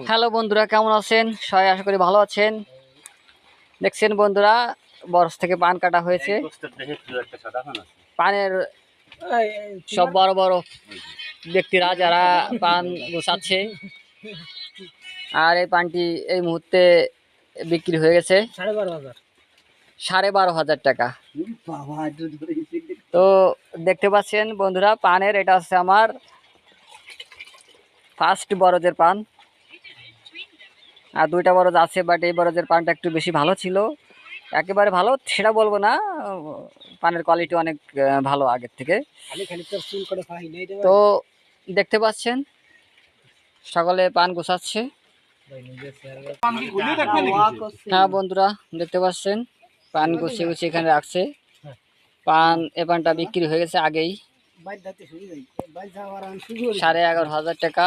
Hello বন্ধুরা, কেমন আছেন সবাই? আশা করি ভালো আছেন। দেখছেন বন্ধুরা, বরস থেকে পান কাটা হয়েছে। পানের সব বড় বড় ব্যক্তিরা যারা পান গোছাচ্ছে, আর এই পানটি এই মুহূর্তে বিক্রি হয়ে গেছে 12,500 টাকা। তো দেখতে পাচ্ছেন বন্ধুরা, পানের এটা হচ্ছে আমার ফার্স্ট বরজের পান। আর দুইটা বরজ আছে, বাট এই বরজের পানটা একটু বেশি ভালো ছিল। একেবারে ভালো সেটা বলবো না, পানের কোয়ালিটি অনেক ভালো আগের থেকে। তো দেখতে পাচ্ছেন সকলে পান গোছাচ্ছে। হ্যাঁ বন্ধুরা, দেখতে পাচ্ছেন পান গুছিয়ে গুছিয়ে এখানে রাখছে। পান এ পানটা বিক্রি হয়ে গেছে আগেই 11,500 টাকা।